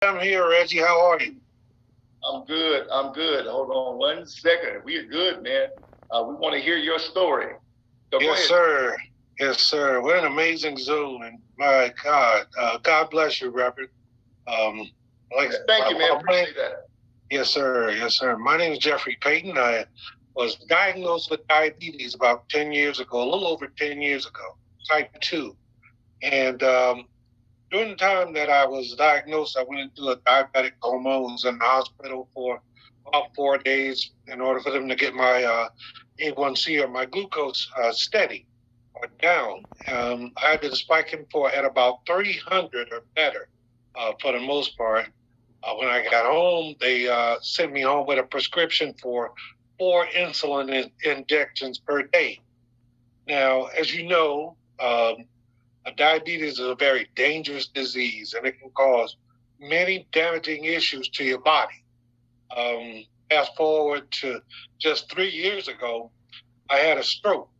I'm here, Reggie. How are you? I'm good. I'm good. Hold on 1 second. We are good, man. We want to hear your story. So go Yes, ahead. sir. Yes, sir. We're an amazing Zoom, and my God, God bless you, Robert. Um, like, Thank you, man. Appreciate that. yes, sir. Yes, sir. My name is Jeffrey Payton. I was diagnosed with diabetes about 10 years ago, a little over 10 years ago, type 2. And during the time that I was diagnosed, I went into a diabetic coma. I was in the hospital for about 4 days in order for them to get my A1C or my glucose steady or down. I had been spiking for at about 300 or better for the most part. When I got home, they sent me home with a prescription for 4 insulin injections per day. Now, as you know, diabetes is a very dangerous disease, and it can cause many damaging issues to your body. Fast forward to just 3 years ago, I had a stroke,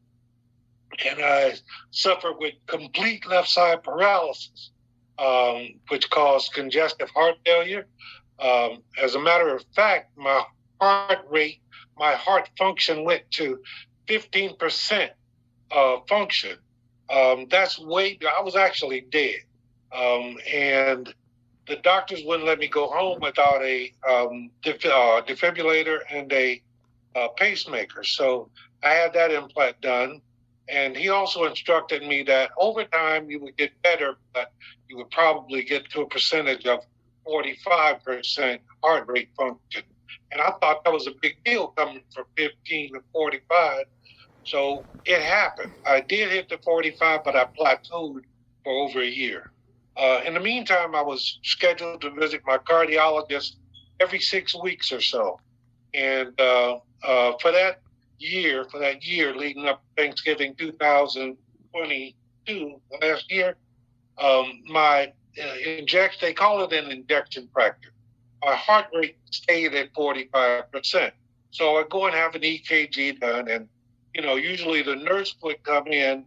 and I suffered with complete left side paralysis, which caused congestive heart failure. As a matter of fact, my heart rate, my heart function went to 15% function. That's way, I was actually dead. And the doctors wouldn't let me go home without a defibrillator and a pacemaker. So I had that implant done. And he also instructed me that over time you would get better, but you would probably get to a percentage of 45% heart rate function. And I thought that was a big deal coming from 15 to 45. So it happened. I did hit the 45, but I plateaued for over a year. In the meantime, I was scheduled to visit my cardiologist every 6 weeks or so. And for that year leading up to Thanksgiving 2022, last year, my injection, they call it an injection fracture. My heart rate stayed at 45%. So I go and have an EKG done, and usually the nurse would come in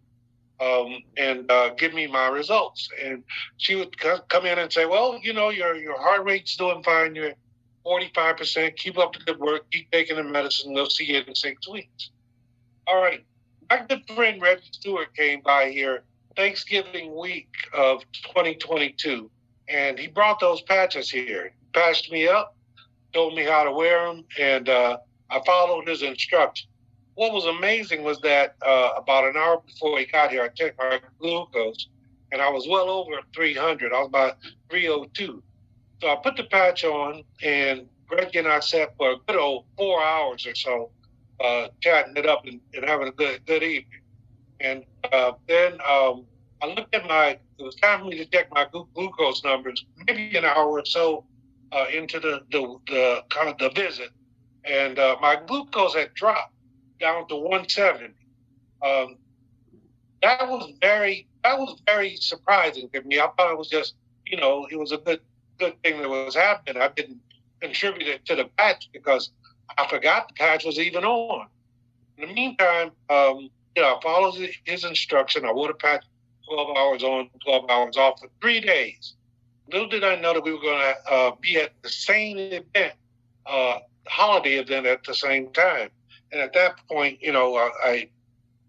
and give me my results, and she would come in and say, "Well, your heart rate's doing fine. You're 45%. Keep up the good work. Keep taking the medicine. We'll see you in 6 weeks." All right. My good friend Reggie Stewart came by here Thanksgiving week of 2022, and he brought those patches here. He patched me up, told me how to wear them, and I followed his instructions. What was amazing was that about an hour before he got here, I checked my glucose, and I was well over 300. I was about 302. So I put the patch on, and Greg and I sat for a good old 4 hours or so, chatting it up and having a good evening. And then I looked at it was time for me to check my glucose numbers, maybe an hour or so into the visit. And my glucose had dropped down to 170. Um, that was very surprising to me. I thought it was just, it was a good thing that was happening. I didn't contribute it to the patch because I forgot the patch was even on. In the meantime, I followed his instruction. I wore the patch 12 hours on, 12 hours off for 3 days. Little did I know that we were going to be at the same event, holiday event at the same time. And at that point, I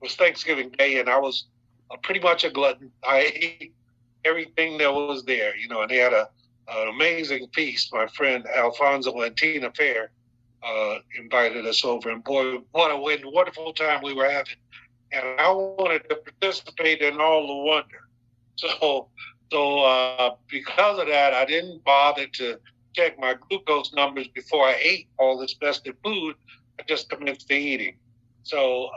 was Thanksgiving Day, and I was pretty much a glutton. I ate everything that was there, and they had an amazing feast. My friend Alfonso and Tina Fair invited us over, and boy, what a wonderful time we were having. And I wanted to participate in all the wonder. So, so because of that, I didn't bother to check my glucose numbers before I ate all this festive food. I just commenced eating. So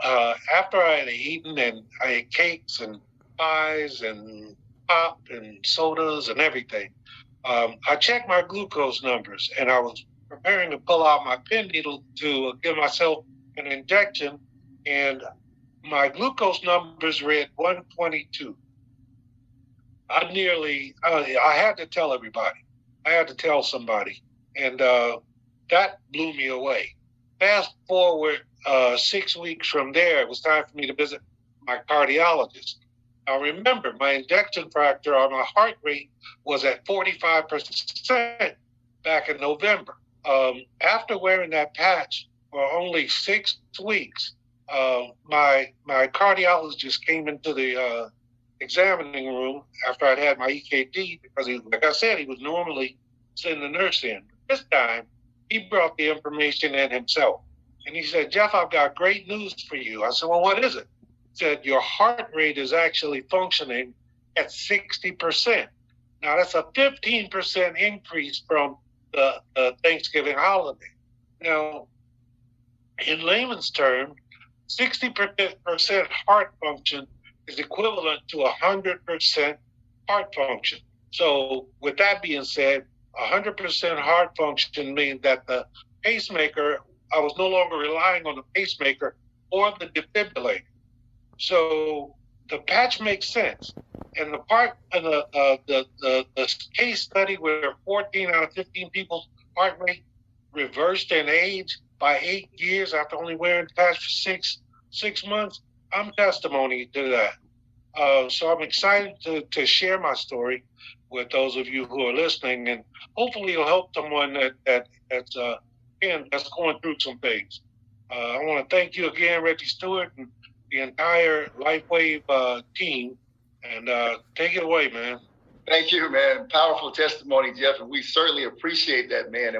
after I had eaten, and I ate cakes and pies and pop and sodas and everything, I checked my glucose numbers, and I was preparing to pull out my pen needle to give myself an injection, and my glucose numbers read 122. I had to tell everybody. I had to tell somebody. And that blew me away. Fast forward 6 weeks from there, it was time for me to visit my cardiologist. Now remember, my injection factor or my heart rate was at 45% back in November. After wearing that patch for only 6 weeks, my cardiologist came into the examining room after I'd had my EKG because like I said, he was normally sending the nurse in. This time, he brought the information in himself. And he said, Jeff, I've got great news for you. I said, well, what is it? He said, your heart rate is actually functioning at 60%. Now, that's a 15% increase from the Thanksgiving holiday. Now, in layman's terms, 60% heart function is equivalent to 100% heart function. So with that being said, 100% heart function means that the pacemaker, I was no longer relying on the pacemaker or the defibrillator. So the patch makes sense. And the part of the case study where 14 out of 15 people's heart rate reversed in age by 8 years after only wearing the patch for six months, I'm testimony to that. So I'm excited to share my story with those of you who are listening, and hopefully it'll help someone that's going through some things. I want to thank you again, Reggie Stewart, and the entire LifeWave team, and take it away, man. Thank you, man. Powerful testimony, Jeff, and we certainly appreciate that, man.